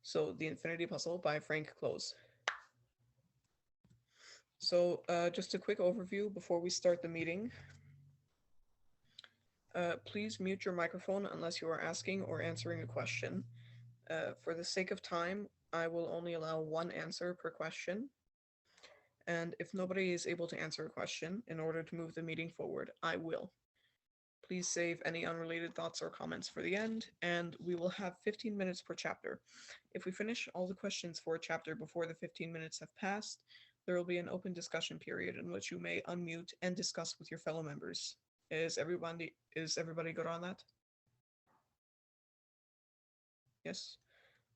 So, The Infinity Puzzle by Frank Close. So, just a quick overview before we start the meeting. Please mute your microphone unless you are asking or answering a question. For the sake of time, I will only allow one answer per question. And if nobody is able to answer a question in order to move the meeting forward, I will. Please save any unrelated thoughts or comments for the end, and we will have 15 minutes per chapter. If we finish all the questions for a chapter before the 15 minutes have passed, there will be an open discussion period in which you may unmute and discuss with your fellow members. Is everybody good on that? Yes?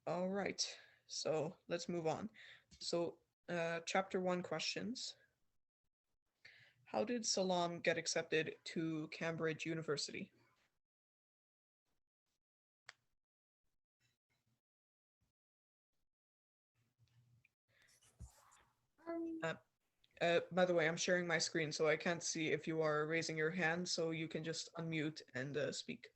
All right. So let's move on. So chapter 1 questions. How did Salam get accepted to Cambridge University? By the way, I'm sharing my screen, so I can't see if you are raising your hand, so you can just unmute and speak.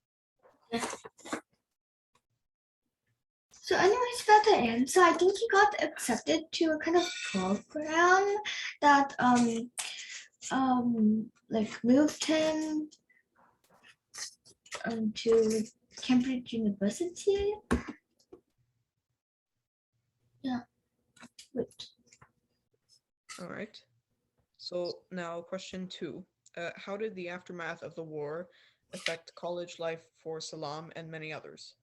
So anyways, about the answer, I think he got accepted to a kind of program that like moved him to Cambridge University. Yeah. Wait. All right. So now question 2. How did the aftermath of the war affect college life for Salam and many others?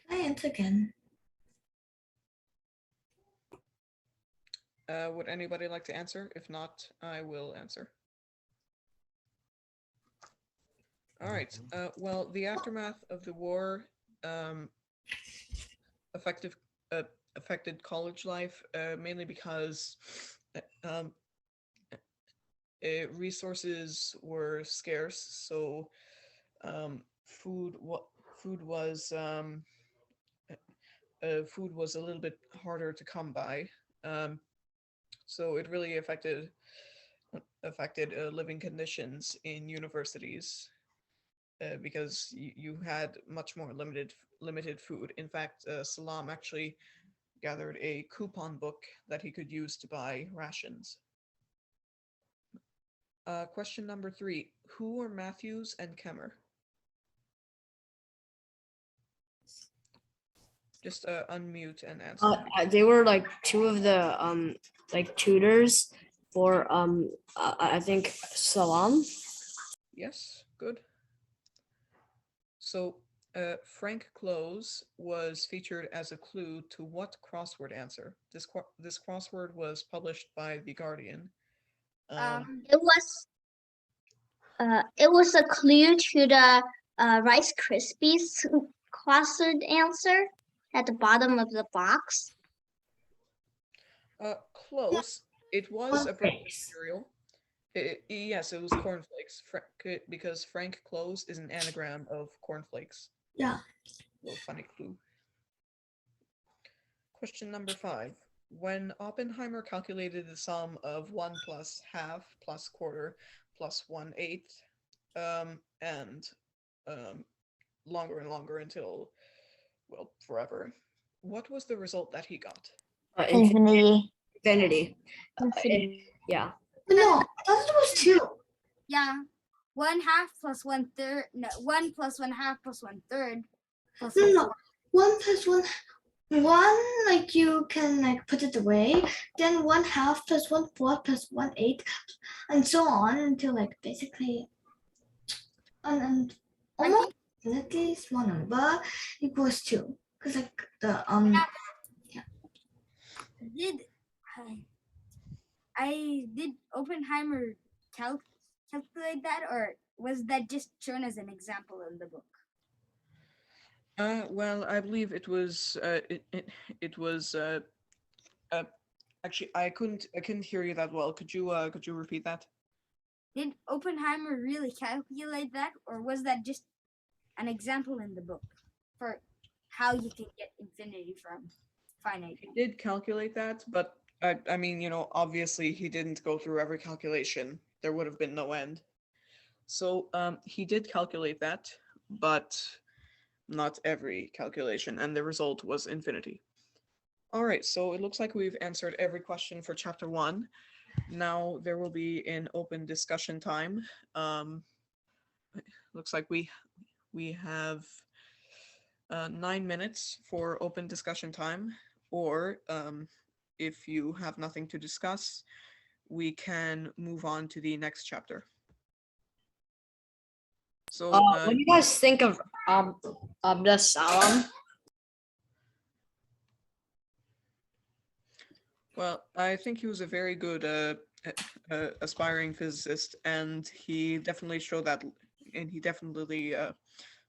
Can I answer again? Would anybody like to answer? If not, I will answer. All right. Well, the aftermath of the war affected college life mainly because resources were scarce, so food was a little bit harder to come by. So it really affected living conditions in universities because you had much more limited food. In fact, Salam actually gathered a coupon book that he could use to buy rations. Question number 3. Who were Matthews and Kemmer? Just unmute and answer. They were like two of the like tutors for I think Salam. Yes, good. So Frank Close was featured as a clue to what crossword answer? This crossword was published by The Guardian. It was a clue to the Rice Krispies crossword answer at the bottom of the box. Close. It was a breakfast cereal. Yes, it was cornflakes. Because Frank Close is an anagram of cornflakes. Yeah. Little funny clue. Question number 5. When Oppenheimer calculated the sum of 1 plus half plus quarter plus 1/8, and longer and longer until, well, forever, what was the result that he got? Infinity. Infinity. No, I thought it was 2. Yeah. 1/2 plus 1/3. No, 1 plus 1/2 plus 1/3. No. 1 plus 1. 1, like you can like put it away, then 1/2 plus 1/4 plus 1/8, and so on until like basically and almost infinitely small number equals 2. Because like the Did Oppenheimer calculate that, or was that just shown as an example in the book? Well, I believe it was. It was. Actually, I couldn't hear you that well. Could you repeat that? Did Oppenheimer really calculate that, or was that just an example in the book for how you can get infinity from finite? He did calculate that, but I mean, obviously he didn't go through every calculation. There would have been no end. So he did calculate that, but not every calculation, and the result was infinity. All right, so it looks like we've answered every question for chapter 1. Now there will be an open discussion time. Looks like we have 9 minutes for open discussion time, or if you have nothing to discuss, we can move on to the next chapter. So What do you guys think of Abdus Salam? well, I think he was a very good aspiring physicist, and he definitely showed that, and he definitely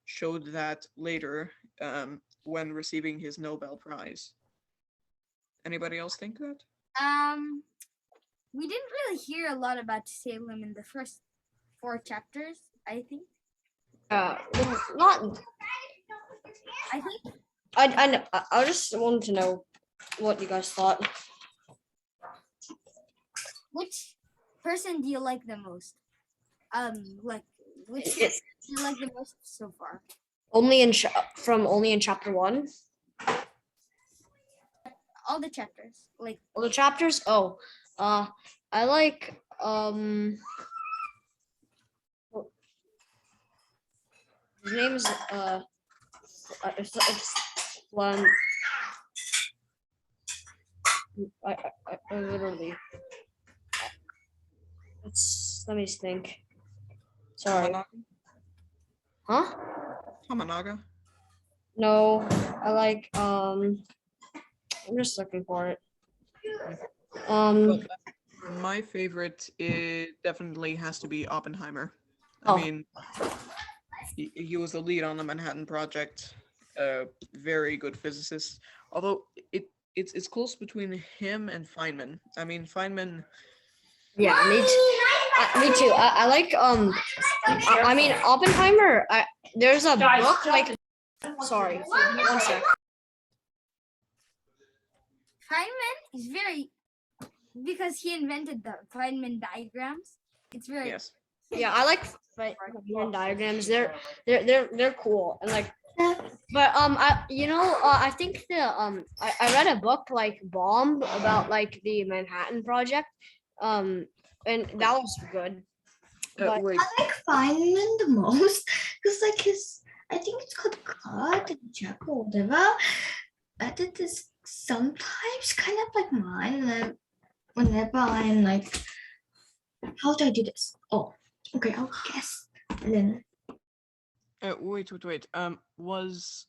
showed that later when receiving his Nobel Prize. Anybody else think that? We didn't really hear a lot about Salem in the first 4 chapters, I think. Not. I think I just wanted to know what you guys thought. which person do you like the most? Like which It's do you like the most so far? only in chapter 1. All the chapters. Like All the chapters. Oh, I like his name is it's one. I literally. Let me think. Sorry. Hamanaga? Huh? Hamanaga? No, I like I'm just looking for it. Well, my favorite definitely has to be Oppenheimer. I Oh. mean, he was the lead on the Manhattan Project. Very good physicist. Although it's close between him and Feynman. I mean, Feynman. Yeah, me too. I like I mean Oppenheimer. There's a book like. Sorry, 1 sec. Feynman is very because he invented the Feynman diagrams. It's very Yes. Yeah, I like Feynman diagrams. They're cool and like. But I think I read a book like Bomb about like the Manhattan Project, and that was good. But- Wait, I like Feynman the most because like his, I think it's called God and Jack or whatever. That is sometimes kind of like mine. Like whenever I'm like, how do I do this? Oh, okay, I'll guess. And then wait. Was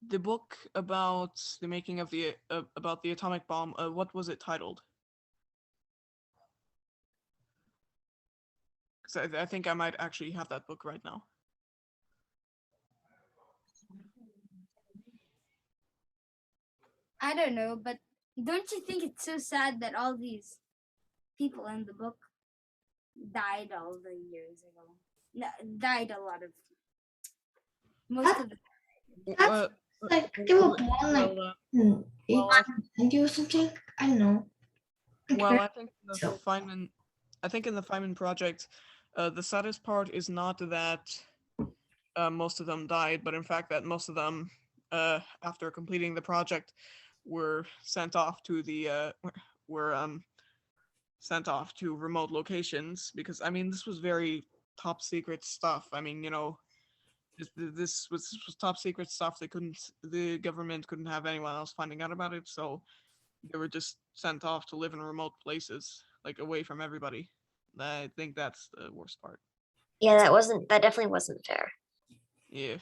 the book about the making of the about the atomic bomb? What was it titled? Because I think I might actually have that book right now. I don't know, but don't you think it's so sad that all these people in the book died all the years ago? No, died a lot of most of the That's like they were born like Well, in well, I 1890 or something. I don't know. Like, Well, very- I think the so- Feynman, I think in the Feynman project, the saddest part is not that most of them died, but in fact that most of them, after completing the project, were sent off to the were sent off to remote locations because I mean this was very top secret stuff. I mean this was top secret stuff. The government couldn't have anyone else finding out about it, so they were just sent off to live in remote places, like away from everybody. I think that's the worst part. Yeah, that definitely wasn't fair. Yeah.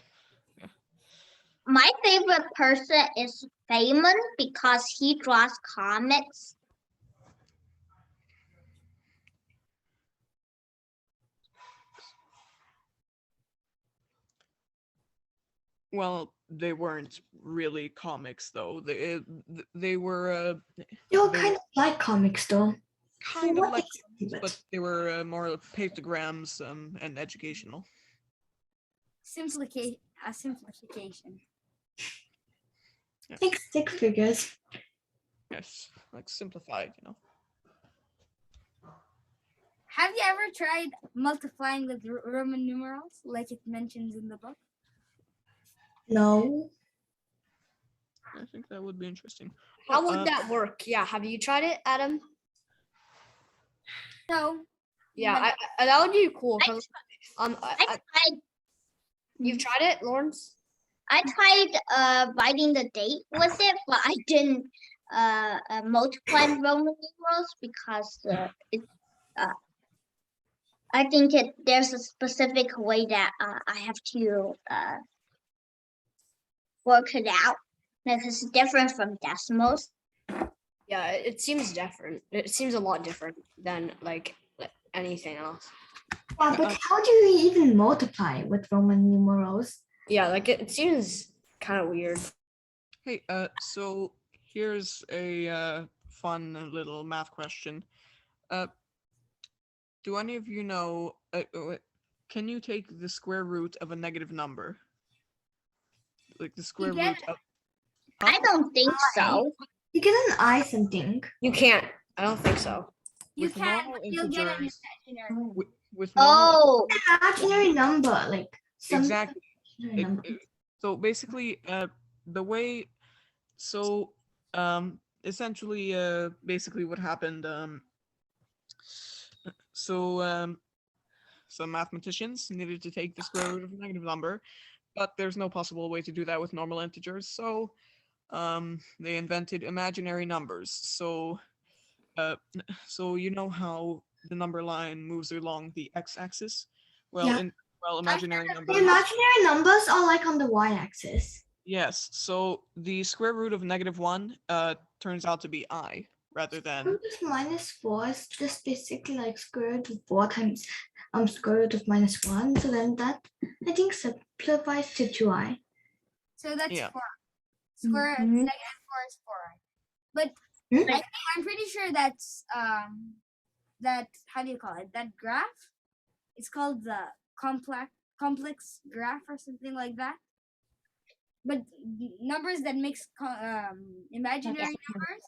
My favorite person is Feynman because he draws comics. Well, they weren't really comics though. They were They were they kind of like comics though. kind of what like is comics, but they were more pictograms and educational. simplification. Like stick figures. Yes, like simplified, Have you ever tried multiplying with Roman numerals like it mentions in the book? No. I think that would be interesting. How Well, would that work? Yeah, have you tried it, Adam? No. Yeah, But that would be cool. 'Cause, I tried you've tried it, Lawrence? I tried writing the date with it, but I didn't multiply Roman numerals because I think there's a specific way that I have to work it out because it's different from decimals. Yeah, it seems different. It seems a lot different than like anything else. Yeah, but how do you even multiply with Roman numerals? Yeah, like it seems kind of weird. hey, so here's a fun little math question. Do any of you know? Can you take the square root of a negative number? Like the square get root of. I don't think so. You get an I something. You can't. I don't think so. you With can, normal but you'll get an integers- imaginary. With normal Oh, Imaginary number, like some exactly. imaginary number. So basically, the way, so essentially, basically what happened, some mathematicians needed to take the square root of a negative number, but there's no possible way to do that with normal integers, so they invented imaginary numbers. So, so you know how the number line moves along the x-axis? Well, Yeah. imaginary The numbers. imaginary numbers are like on the y-axis. Yes, so the square root of -1 turns out to be I rather than Root of -4 is just basically like square root of 4 times square root of -1. So then that I think simplifies to 2i. So that's Yeah. 4. Square Mhm. negative 4 is 4. But Hmm? I'm pretty sure that's that, how do you call it? That graph? It's called the complex graph or something like that. But numbers that mix imaginary numbers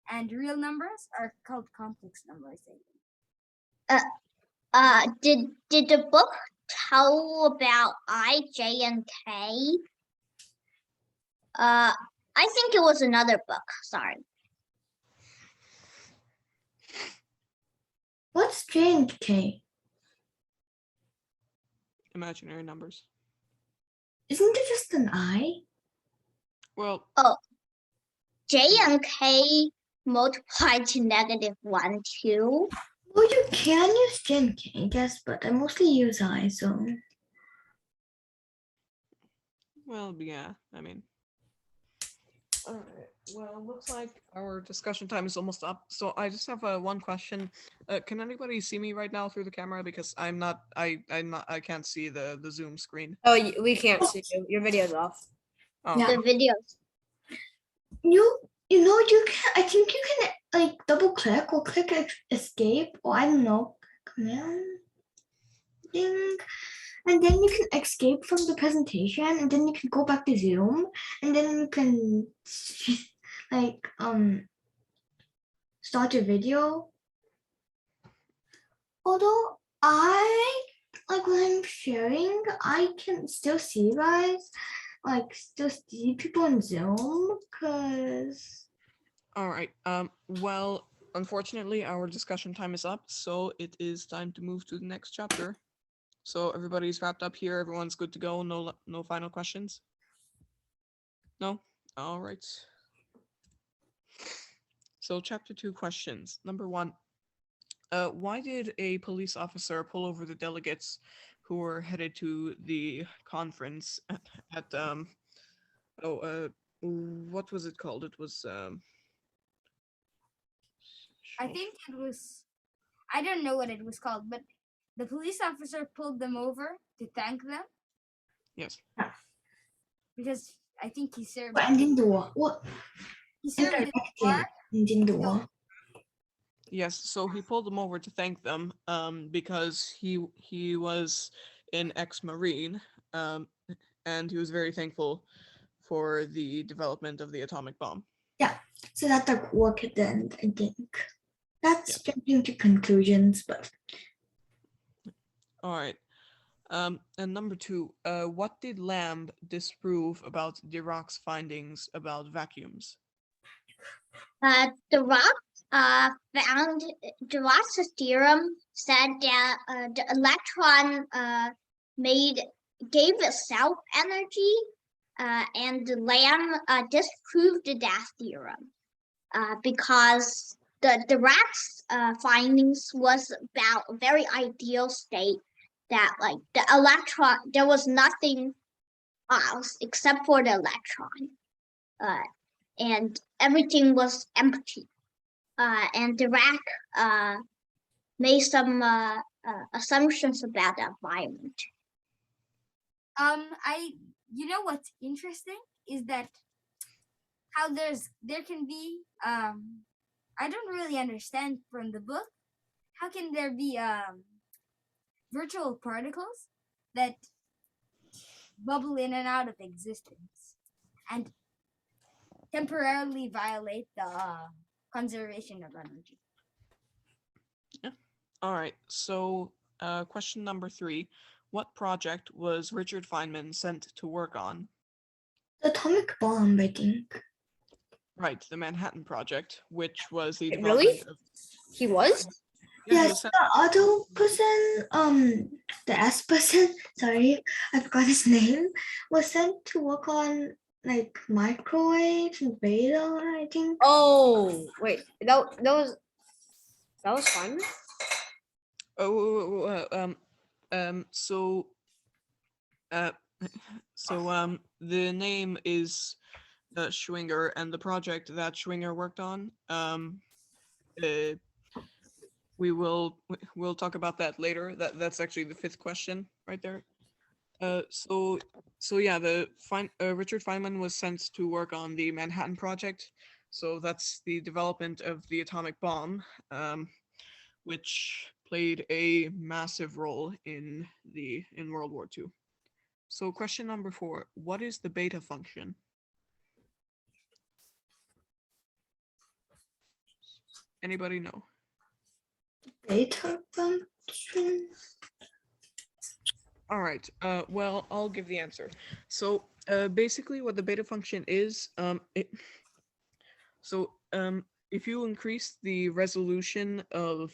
and real numbers are called complex numbers. I think. Did the book tell about I, J, and K? I think it was another book. Sorry. What's J and K? imaginary numbers. Isn't it just an I? Well, J and K multiplied to -1, 2. Well, you can use J and K, I guess, but I mostly use I, so. yeah, I mean. Alright, well, looks like our discussion time is almost up. So I just have one question. Can anybody see me right now through the camera? Because I'm not, I can't see the Zoom screen. Oh, we can't see you. Your video's off. Oh, Yeah. The videos. You know, you can, I think you can like double click or click escape or I don't know, command thing. And then you can escape from the presentation and then you can go back to Zoom and then you can like start your video. Although I like when I'm sharing, I can still see you guys, like still see people in Zoom because all right. Well, unfortunately, our discussion time is up, so it is time to move to the next chapter. So everybody's wrapped up here. Everyone's good to go. No final questions. No. All right. So chapter 2 questions. Number 1. Why did a police officer pull over the delegates who were headed to the conference at what was it called? It was I think it was, I don't know what it was called, but the police officer pulled them over to thank them yes. because I think he served. what He served in the war. indirectly. Yes, so he pulled them over to thank them because he was an ex-Marine and he was very thankful for the development of the atomic bomb. So that the war could end, I think. That's Yeah. jumping to conclusions, but All right. And number 2, what did Lamb disprove about Dirac's findings about vacuums? Found Dirac theorem said that the electron gave itself energy, and the Lamb disproved that theorem because the Dirac's findings was about a very ideal state that like the electron, there was nothing else except for the electron, and everything was empty. And Dirac made some assumptions about the environment. You know what's interesting is that how there can be I don't really understand from the book, how can there be virtual particles that bubble in and out of existence and temporarily violate the conservation of energy? All right. So, question number 3, what project was Richard Feynman sent to work on? The atomic bomb, I think. Right, the Manhattan Project, which was the Wait, really? development of. He was? Yeah, he was Yes, sent- the other person, the S person, sorry, I forgot his name, was sent to work on like microwaves and radar, I think. Oh, wait. That was Feynman? So, the name is Schwinger, and the project that Schwinger worked on. We'll talk about that later. That's actually the 5th question right there. So yeah, Richard Feynman was sent to work on the Manhattan Project. So that's the development of the atomic bomb, which played a massive role in World War II. So question number 4, what is the beta function? Anybody know? Beta function. All right. Well, I'll give the answer. So, basically, what the beta function is, if you increase the resolution of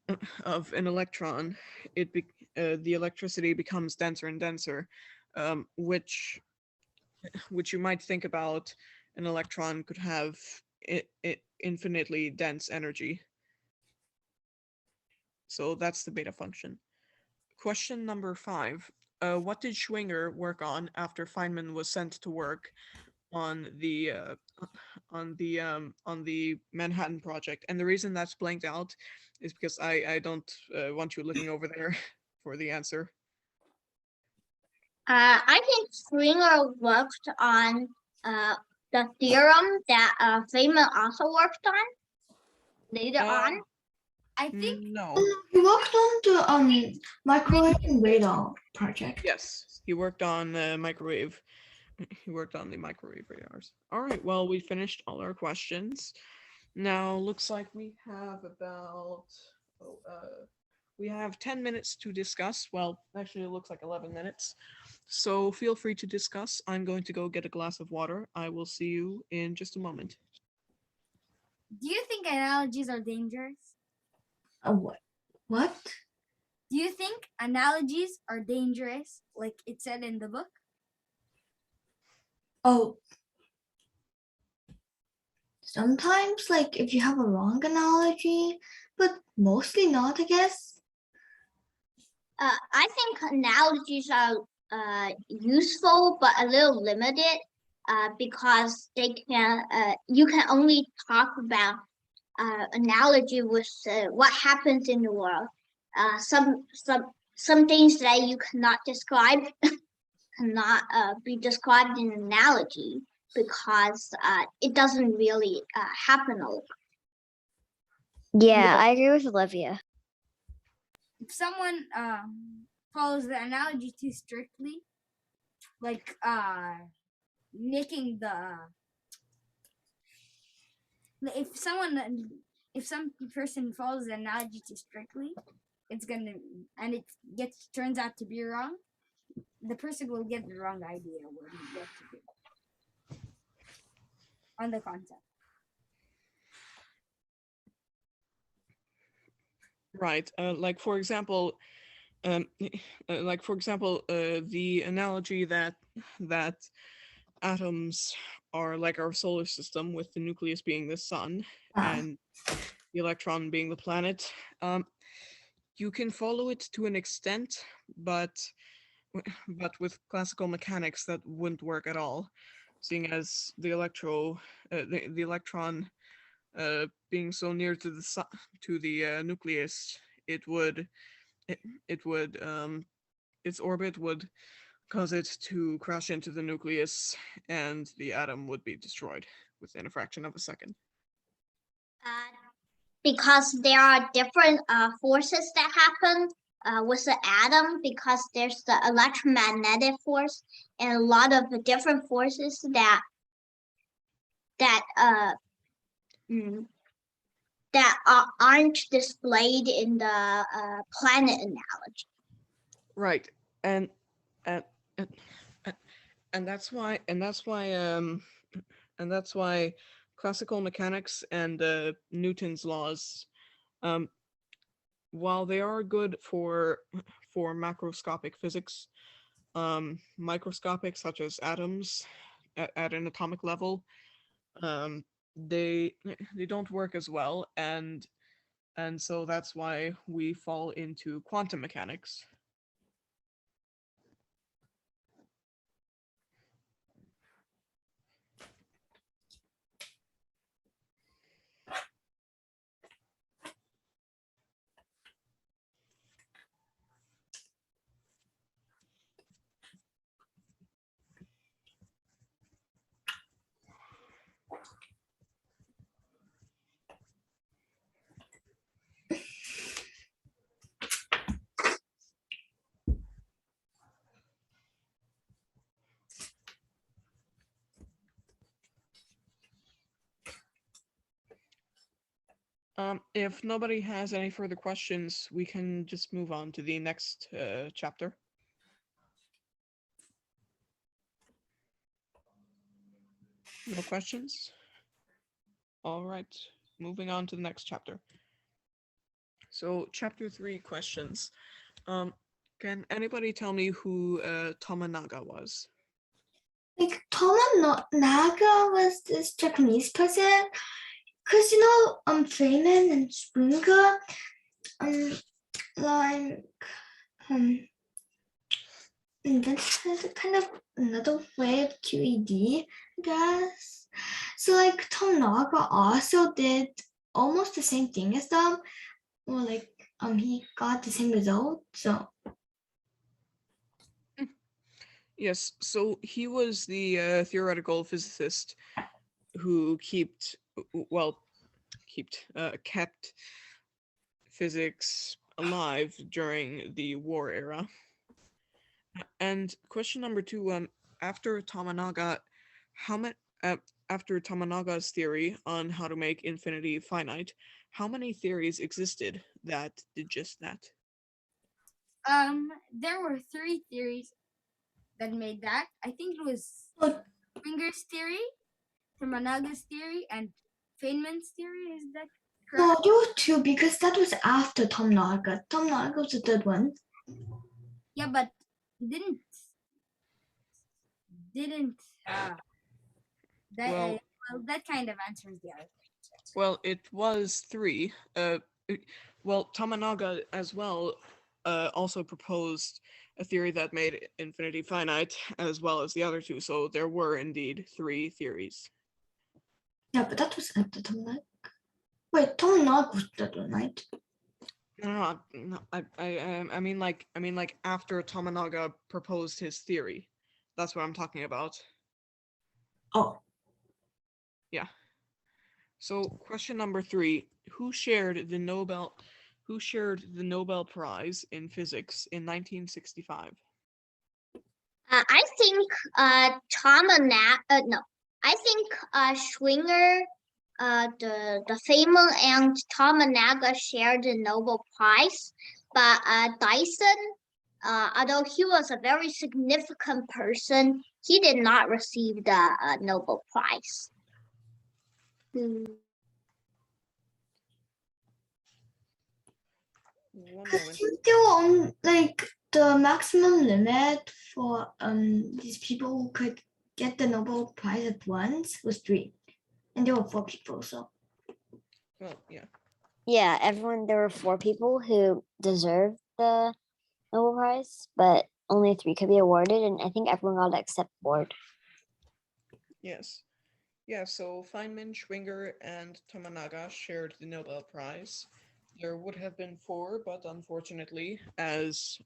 an electron, the electricity becomes denser and denser, which you might think about an electron could have infinitely dense energy. So that's the beta function. Question number 5. What did Schwinger work on after Feynman was sent to work on the Manhattan Project? And the reason that's blanked out is because I don't want you looking over there for the answer. I think Springer worked on the theorem that Feynman also worked on later on. I think No. He worked on the microwave and radar project. Yes, he worked on microwave. He worked on the microwave radars. All right. Well, we finished all our questions. Now looks like we have about we have 10 minutes to discuss. Well, actually, it looks like 11 minutes. So feel free to discuss. I'm going to go get a glass of water. I will see you in just a moment. Do you think analogies are dangerous? What? What? Do you think analogies are dangerous, like it said in the book? Oh. Sometimes, like if you have a wrong analogy, but mostly not, I guess. I think analogies are useful but a little limited because they can you can only talk about analogy with what happens in the world. Some things that you cannot describe cannot be described in an analogy because it doesn't really happen a lot. Yeah, I agree with Olivia. If someone follows the analogy too strictly, like nicking the if some person follows the analogy too strictly, it's gonna and it turns out to be wrong, the person will get the wrong idea what to do on the concept. Right. Like for example, the analogy that atoms are like our solar system, with the nucleus being the sun and the electron being the planet. You can follow it to an extent, but with classical mechanics that wouldn't work at all, seeing as the electron being so near to the nucleus, it would its orbit would cause it to crash into the nucleus, and the atom would be destroyed within a fraction of a second. Because there are different forces that happen with the atom, because there's the electromagnetic force and a lot of the different forces that aren't displayed in the planet analogy. Right, and that's why classical mechanics and Newton's laws, while they are good for macroscopic physics, microscopic, such as atoms at an atomic level, they don't work as well, and so that's why we fall into quantum mechanics. If nobody has any further questions, we can just move on to the next chapter. No questions? All right, moving on to the next chapter. So chapter 3, questions. Can anybody tell me who Tominaga was? Like Tominaga was this Japanese person, because Feynman and Springer, and that's kind of another way of QED, I guess. So like Tominaga also did almost the same thing as them, or like he got the same result. So Yes, so he was the theoretical physicist who kept physics alive during the war era. And question number 2, after Tominaga's theory on how to make infinity finite, how many theories existed that did just that? There were 3 theories that made that. I think it was Springer's theory, Tominaga's theory, and Feynman's theory. Is that correct? no, there were 2 because that was after Tominaga. Tominaga was the 3rd one. Yeah, but didn't that that kind of answers the other question. Well, it was 3. Tominaga as well also proposed a theory that made infinity finite, as well as the other 2. So there were indeed 3 theories. Yeah, but that was after Tominaga. Wait, Tominaga was the 3rd one, right? No, I mean like after Tominaga proposed his theory. That's what I'm talking about. Oh. Yeah. So question number 3, who shared the Nobel Prize in physics in 1965? I think Schwinger, the Feynman and Tominaga shared the Nobel Prize, But Dyson, although he was a very significant person, he did not receive the Nobel Prize. One Because moment. you still on like the maximum limit for these people who could get the Nobel Prize at once was 3, and there were 4 people. So Well, yeah. Yeah, there were 4 people who deserved the Nobel Prize, but only 3 could be awarded, and I think everyone got except Ford. Yes. Yeah, so Feynman, Schwinger, and Tominaga shared the Nobel Prize. There would have been 4, but unfortunately, as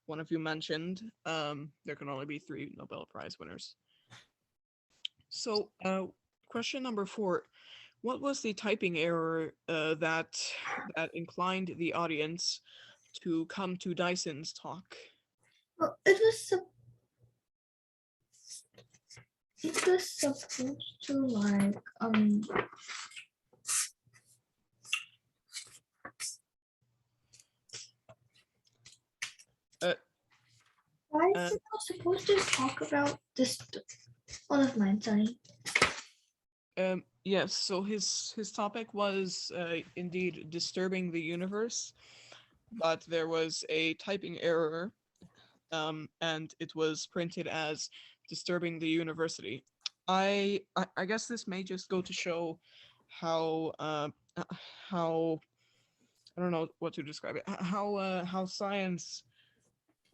one of you mentioned, there can only be 3 Nobel Prize winners. So, question number 4. What was the typing error that inclined the audience to come to Dyson's talk? well, it was supposed to like why is it not supposed to talk about this? One of mine, sorry. Yes, so his topic was indeed disturbing the universe, but there was a typing error, and it was printed as disturbing the university. I guess this may just go to show how I don't know what to describe it, how science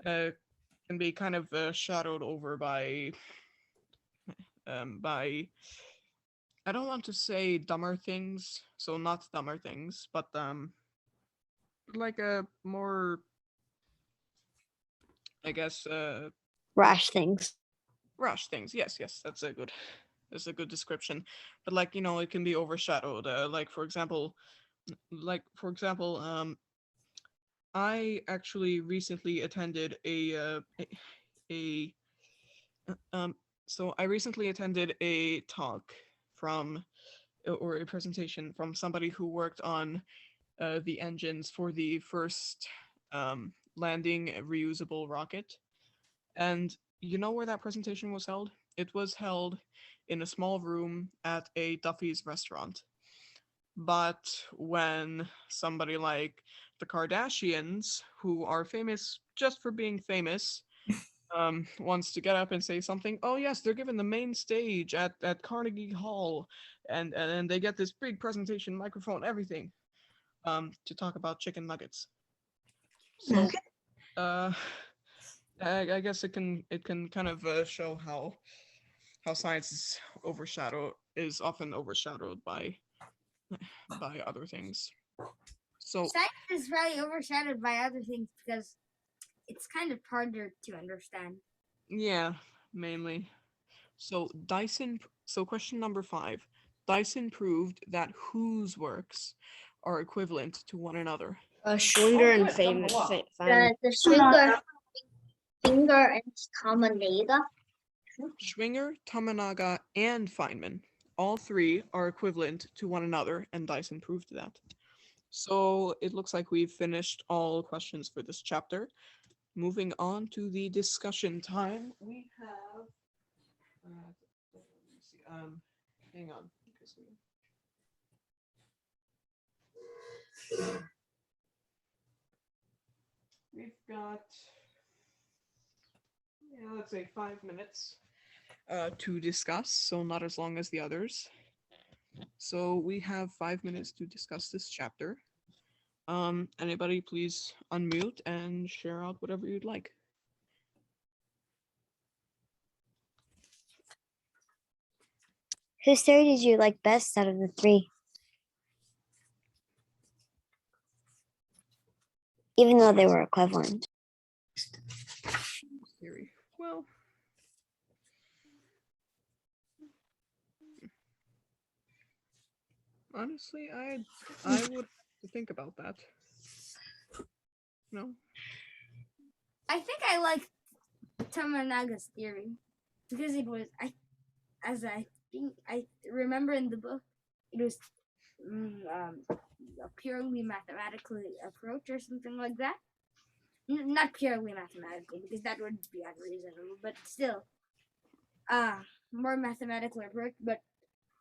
can be kind of shadowed over by I don't want to say dumber things, so not dumber things, but like a more, I guess, Rash things. rash things. Yes, that's a good description. But like, it can be overshadowed. Like for example, I actually recently attended a so I recently attended a talk from or a presentation from somebody who worked on the engines for the first landing reusable rocket. And you know where that presentation was held? It was held in a small room at a Duffy's restaurant. But when somebody like the Kardashians, who are famous just for being famous, wants to get up and say something, oh yes, they're given the main stage at Carnegie Hall, and they get this big presentation, microphone, everything, to talk about chicken nuggets. So, I guess it can kind of show how science is often overshadowed by other things. So Science is really overshadowed by other things because it's kind of harder to understand. yeah, mainly. So question number 5. Dyson proved that whose works are equivalent to one another. Schwinger and Feynman. The Schwinger, Finger, and Tominaga. Schwinger, Tominaga, and Feynman, all 3 are equivalent to one another, and Dyson proved that. So it looks like we've finished all questions for this chapter. Moving on to the discussion time, we have. Let me see. Hang on. We've got, let's say 5 minutes to discuss, so not as long as the others. So we have 5 minutes to discuss this chapter. Anybody please unmute and share out whatever you'd like. Whose theory did you like best out of the 3? Even though they were equivalent. Theory. Well, honestly, I would have to think about that. No. I think I like Tominaga's theory because it was I think I remember in the book it was a purely mathematical approach or something like that. Not purely mathematical because that would be unreasonable, but still, more mathematical approach. But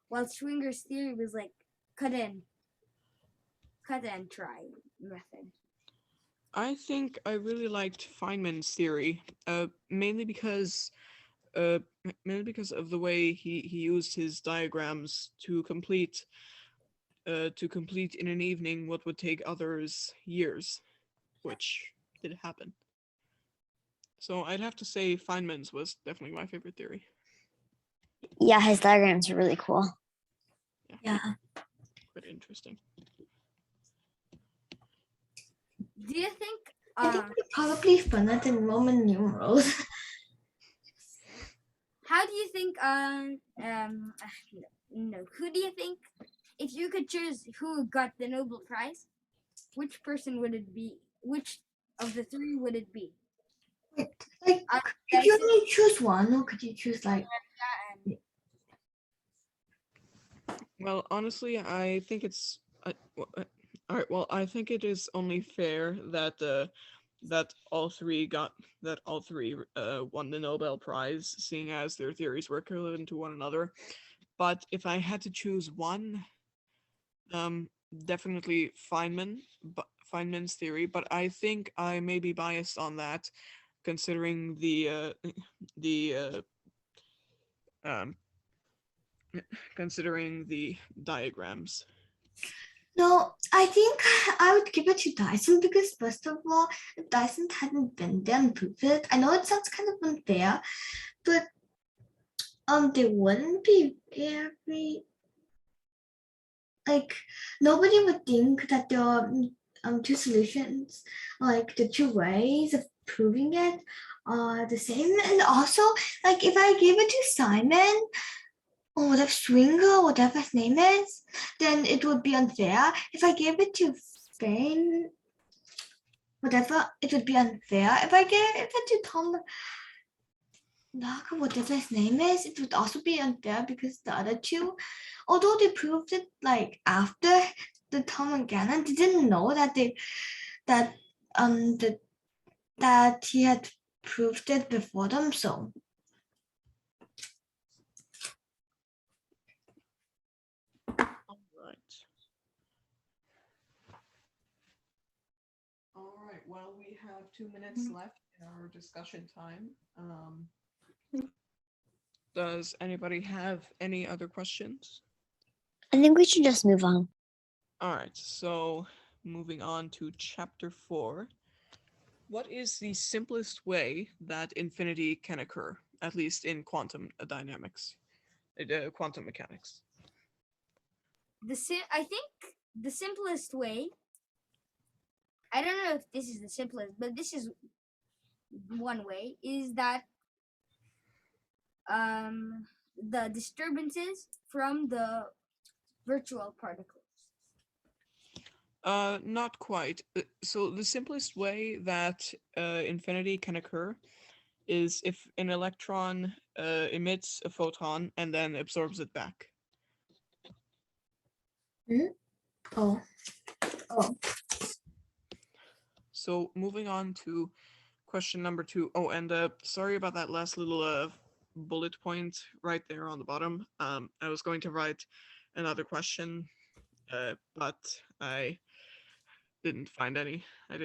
while Schwinger's theory was like cut and try method. I think I really liked Feynman's theory, mainly because of the way he used his diagrams to complete in an evening what would take others years, which did happen. So I'd have to say Feynman's was definitely my favorite theory. Yeah, his diagrams are really cool. Yeah. Quite interesting. Do you think? I think they're probably funner than Roman numerals. How do you think? No. Who do you think? If you could choose who got the Nobel Prize, which person would it be? Which of the three would it be? Like, could you only choose one, or could you choose like? Well, honestly, I think it's all right. Well, I think it is only fair that that all three won the Nobel Prize, seeing as their theories were equivalent to one another. But if I had to choose one, definitely Feynman's theory. But I think I may be biased on that, considering the diagrams. No, I think I would give it to Dyson because first of all, if Dyson hadn't been there and proved it, I know it sounds kind of unfair, but they wouldn't be very like nobody would think that there are two solutions, like the two ways of proving it are the same. And also, like if I gave it to Simon or whatever Schwinger, whatever his name is, then it would be unfair. If I gave it to Fane, whatever, it would be unfair. If I gave it to Tom whatever his name is, it would also be unfair because the other two, although they proved it like after the Tom and Gannon, they didn't know that that he had proved it before them. So All right. Well, we have 2 minutes left in our discussion time. Does anybody have any other questions? I think we should just move on. All right. So moving on to chapter 4. What is the simplest way that infinity can occur, at least in quantum dynamics, quantum mechanics? I think the simplest way. I don't know if this is the simplest, but this is one way. Is that the disturbances from the virtual particles. Not quite. So the simplest way that infinity can occur is if an electron emits a photon and then absorbs it back. oh. So moving on to question number 2. Oh, and sorry about that last little bullet point right there on the bottom. I was going to write another question, but I didn't find any. I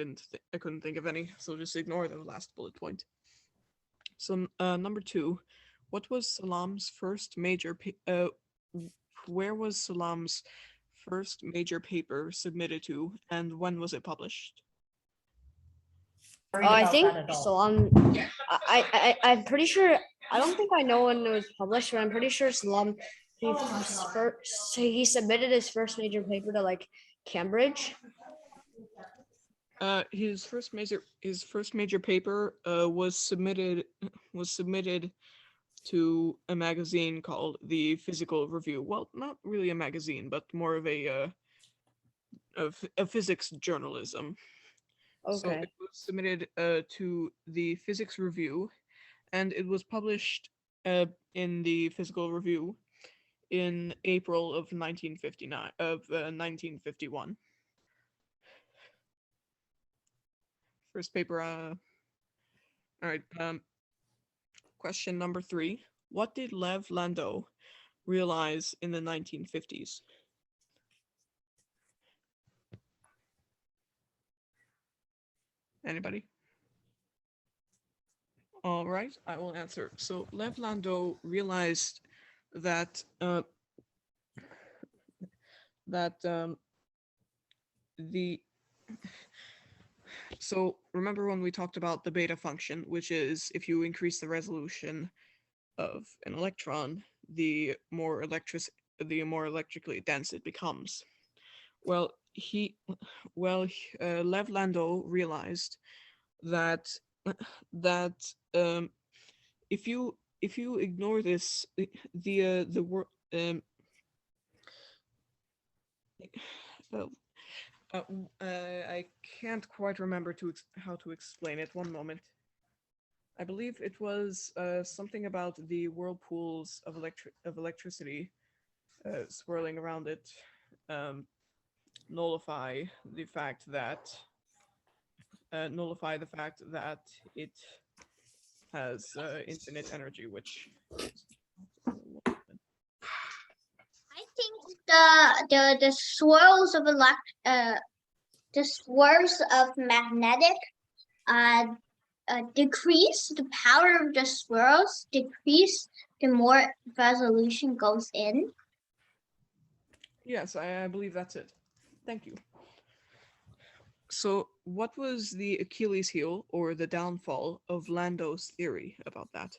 couldn't think of any, so just ignore the last bullet point. So number 2, what was Salam's first major where was Salam's first major paper submitted to, and when was it published? I think so. I'm pretty sure. I don't think I know when it was published, but I'm pretty sure Salam he submitted his first major paper to like Cambridge. His first major paper was submitted to a magazine called the Physical Review. Well, not really a magazine, but more of a physics journalism. Okay. So it was submitted to the Physics Review, and it was published in the Physical Review in April of 1951. First paper. All right. Question number 3. What did Lev Landau realize in the 1950s? Anybody? All right, I will answer. So Lev Landau realized that so remember when we talked about the beta function, which is if you increase the resolution of an electron, the more electrically dense it becomes. Well, Lev Landau realized that if you ignore this, the word I can't quite remember how to explain it. One moment. I believe it was something about the whirlpools of electricity swirling around it nullify the fact that it has infinite energy, which I think the swirls of the swirls of magnetic decrease the power of the swirls, decrease the more resolution goes in. Yes, I believe that's it. Thank you. So what was the Achilles heel or the downfall of Landau's theory about that?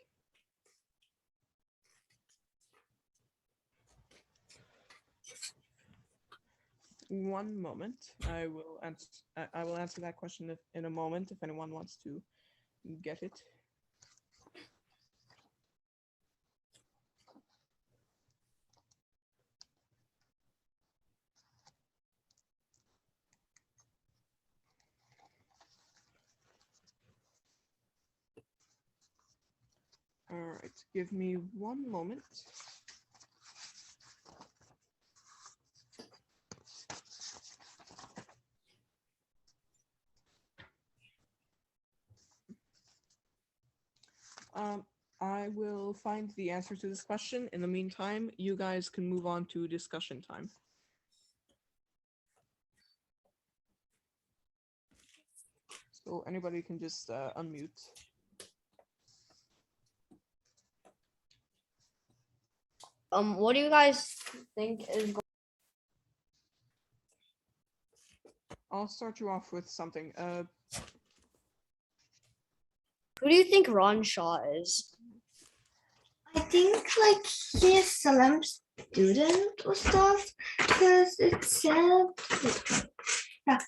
One moment. I will answer that question in a moment if anyone wants to get it. All right, give me one moment. I will find the answer to this question. In the meantime, you guys can move on to discussion time. So anybody can just unmute. What do you guys think is I'll start you off with something. who do you think Ron Shaw is? I think like he's a LAMP student or stuff because it said yeah.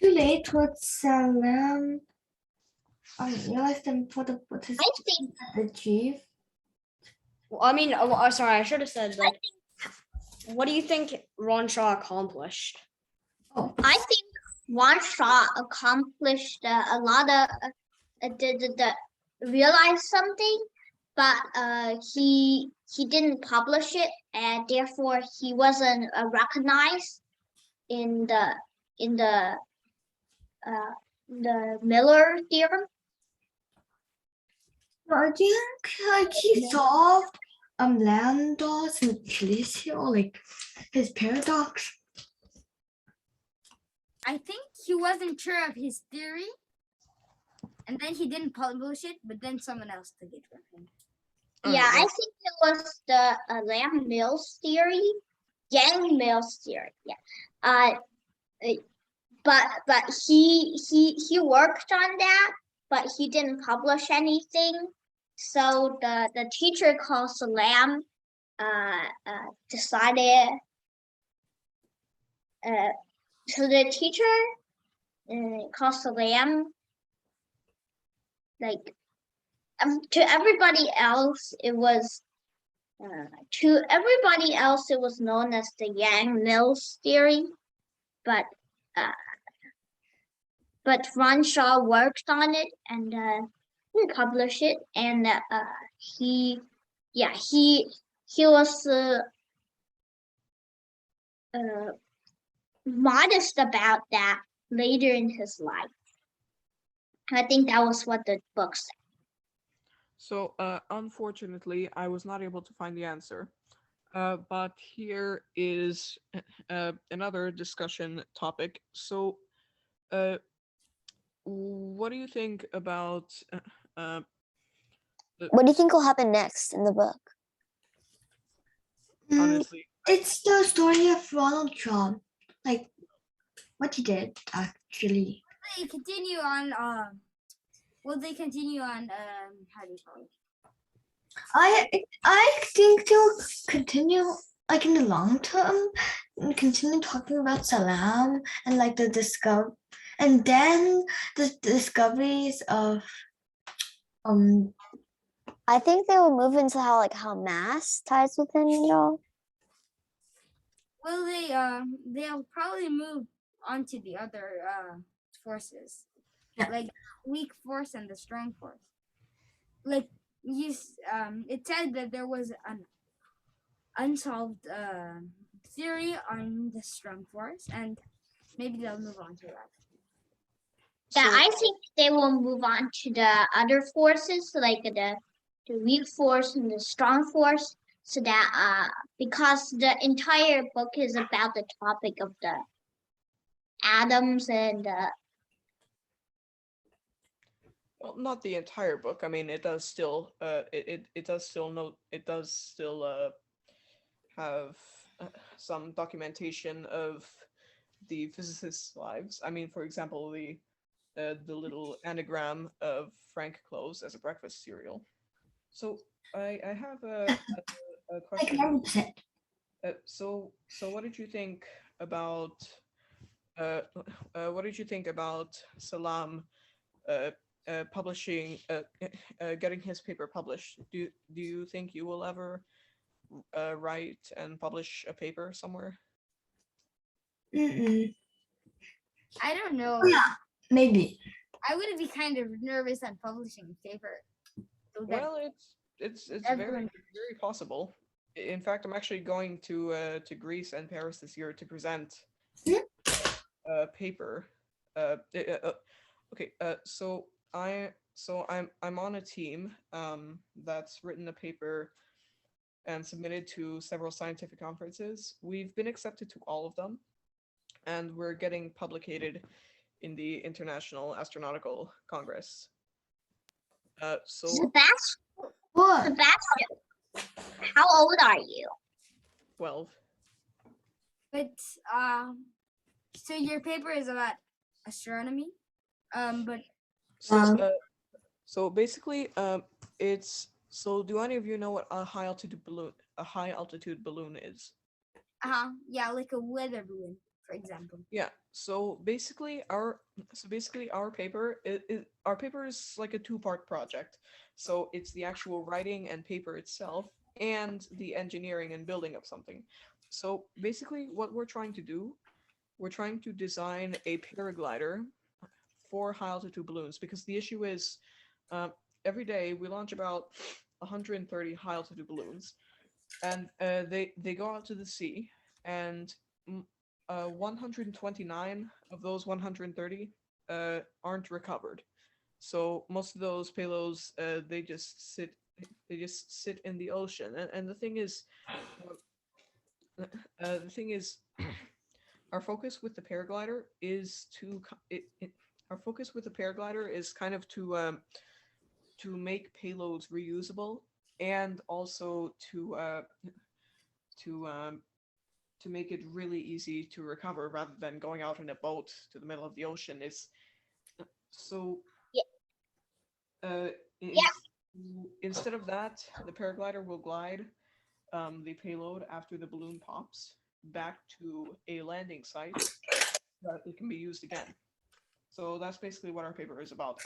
Too late with LAMP. Realized them for the what is I think the chief. Well, I mean, sorry, I should have said like, what do you think Ron Shaw accomplished? I think Ron Shaw accomplished a lot of realized something, but he didn't publish it, and therefore he wasn't recognized in the Miller theorem. I think like he solved Landau's and Achilles heel, like his paradox. I think he wasn't sure of his theory, and then he didn't publish it, but then someone else took it from him. Yeah, I think it was the Lamb-Mills theory, Yang-Mills theory. Yeah, but he worked on that, but he didn't publish anything. So the teacher called Lamb decided. So the teacher called Lamb, like to everybody else it was known as the Yang-Mills theory, but Ron Shaw worked on it and he published it, and he yeah, he was modest about that later in his life. I think that was what the book said. So, unfortunately, I was not able to find the answer. But here is another discussion topic. So, uh, what do you think about the, What do you think will happen next in the book? honestly? It's the story of Ronald Trump, like what he did actually. They continue on. Will they continue on? How do you call it? I think they'll continue like in the long term and continue talking about Salam and like the and then the discoveries of um I think they will move into how mass ties within it all. Will they? They'll probably move on to the other forces, Yeah. like weak force and the strong force. Like it said that there was an unsolved theory on the strong force, and maybe they'll move on to that. Yeah, So, I think they will move on to the other forces, like the weak force and the strong force, so that because the entire book is about the topic of the atoms and well, not the entire book. I mean, it does still it does still note it does still have some documentation of the physicists' lives. I mean, for example, the little anagram of Frank Close as a breakfast cereal. So I have a like question. 90%. So what did you think about uh, what did you think about Salam uh, publishing getting his paper published? Do you think you will ever write and publish a paper somewhere? Mm-mm. I don't know. Oh, yeah, maybe. I would be kind of nervous on publishing a paper. So that Well, it's everyone. very possible. In fact, I'm actually going to Greece and Paris this year to present Mhm. a paper. Okay. I'm on a team that's written a paper and submitted to several scientific conferences. We've been accepted to all of them, and we're getting publicated in the International Astronautical Congress. So Sebastian. What? Sebastian, how old are you? 12. But so your paper is about astronomy. But So Um, so basically, it's so. Do any of you know what a high altitude balloon is? yeah, like a weather balloon, for example. Yeah. So basically, our paper our paper is like a two-part project. So it's the actual writing and paper itself, and the engineering and building of something. So basically, what we're trying to do, we're trying to design a paraglider for high altitude balloons, because the issue is uh, every day we launch about 130 high altitude balloons, and they go out to the sea, and 129 of those 130 aren't recovered. So most of those payloads they just sit in the ocean, and the thing is our focus with the paraglider is our focus with the paraglider is kind of to make payloads reusable, and also to to make it really easy to recover rather than going out in a boat to the middle of the ocean. Is so Yeah. uh, Yeah. instead of that, the paraglider will glide the payload after the balloon pops back to a landing site that it can be used again. So that's basically what our paper is about.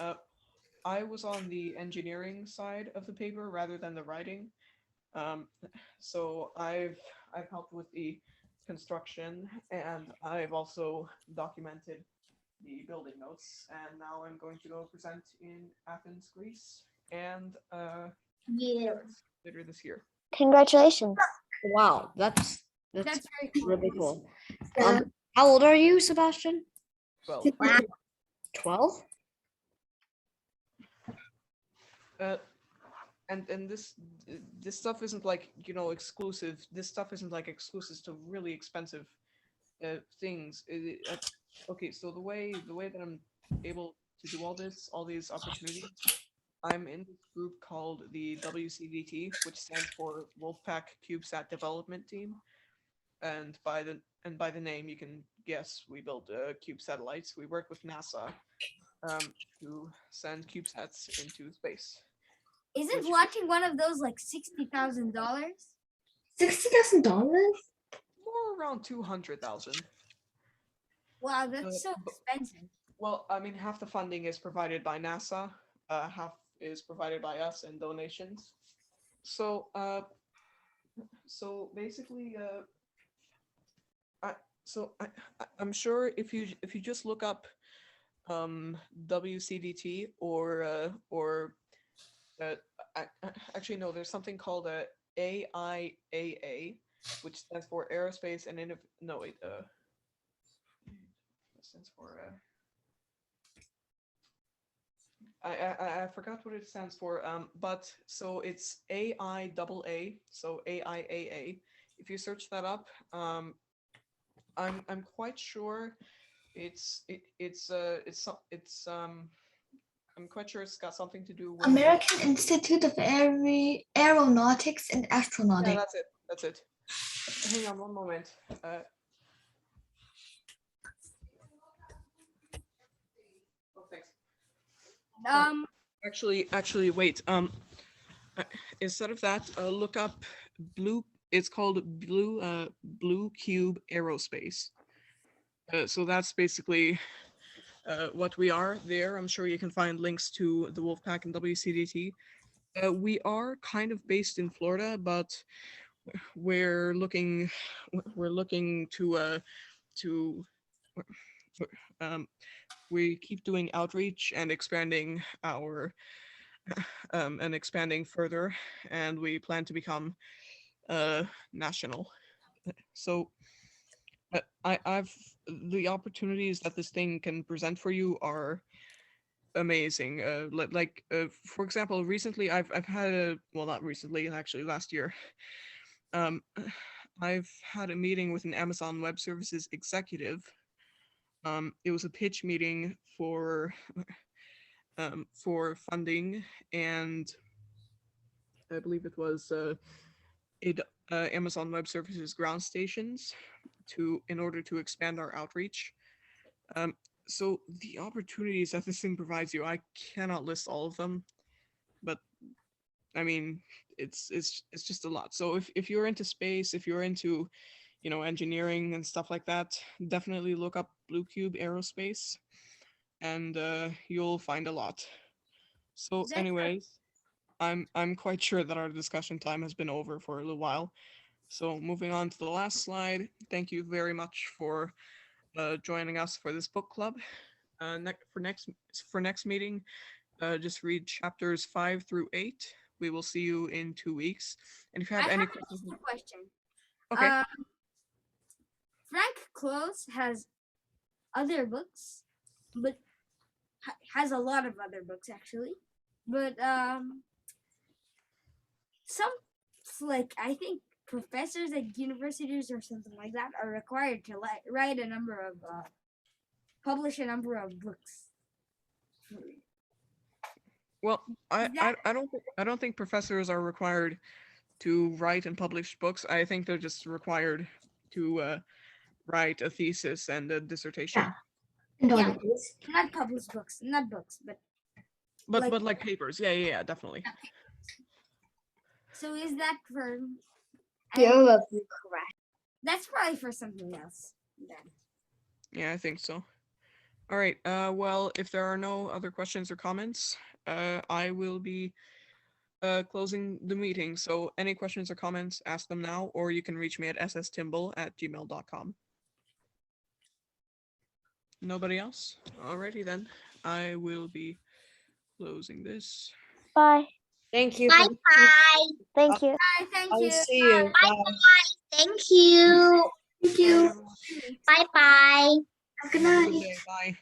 I was on the engineering side of the paper rather than the writing. Um, so I've helped with the construction, and I've also documented the building notes. And now I'm going to go present in Athens, Greece, and Yeah. later this year. Congratulations. Wow, that's That's very cool. really cool. Yeah. How old are you, Sebastian? Well, Wow. 12? and this stuff isn't like, you know, exclusive. This stuff isn't like exclusive to really expensive things. Okay, so the way that I'm able to do all these opportunities, I'm in this group called the WCDT, which stands for Wolfpack CubeSat Development Team. And by the name, you can guess we build cube satellites. We work with NASA to send CubeSats into space. Isn't Which- launching one of those like $60,000? $60,000? More around 200,000. Wow, that's so but- expensive. Well, I mean, half the funding is provided by NASA, half is provided by us and donations. So, so basically, I'm sure if you just look up WCDT actually no, there's something called a AIAA, which stands for Aerospace and no wait it stands for I forgot what it stands for, but so it's AIAA, so AIAA. If you search that up, I'm quite sure I'm quite sure it's got something to do with American Institute of Aeronautics and Yeah, Astronautics. that's it. Hang on one moment. Oh, thanks. Actually, wait. Instead of that, look up Blue. It's called Blue Cube Aerospace. So that's basically what we are there. I'm sure you can find links to the Wolfpack and WCDT. We are kind of based in Florida, but we're looking to we keep doing outreach and expanding our and expanding further, and we plan to become national. So I've the opportunities that this thing can present for you are amazing. For example, recently I've had not recently, actually last year. I've had a meeting with an Amazon Web Services executive. It was a pitch meeting for funding, and I believe it was Amazon Web Services ground stations in order to expand our outreach. So the opportunities that this thing provides you, I cannot list all of them, but I mean, it's just a lot. So if you're into space, if you're into, you know, engineering and stuff like that, definitely look up Blue Cube Aerospace, and you'll find a lot. So, Is that anyways, I'm quite sure that our discussion time has been over for a little while. So moving on to the last slide. Thank you very much for joining us for this book club. For next meeting, just read chapters 5 through 8. We will see you in 2 weeks. And if you have I any have questions, a question. okay. Frank Close has other books, but has a lot of other books actually. But some like I think professors at universities or something like that are required to write a number of publish a number of books. Well, Is that- I don't think professors are required to write and publish books. I think they're just required to write a thesis and a dissertation. Yeah. And Yeah. articles. Not published books, not books, but But like papers. Yeah, definitely. so is that for? You're correct. That's probably for something else. Then. Yeah, I think so. All right. Well, if there are no other questions or comments, I will be closing the meeting. So any questions or comments, ask them now, or you can reach me at sstimble@gmail.com. Nobody else? Alrighty then. I will be closing this. Bye. Thank you. Bye bye. Thank you. Bye, thank I'll you. see you. Bye. Thank you. Thank you. Bye bye. Good night. Okay, bye.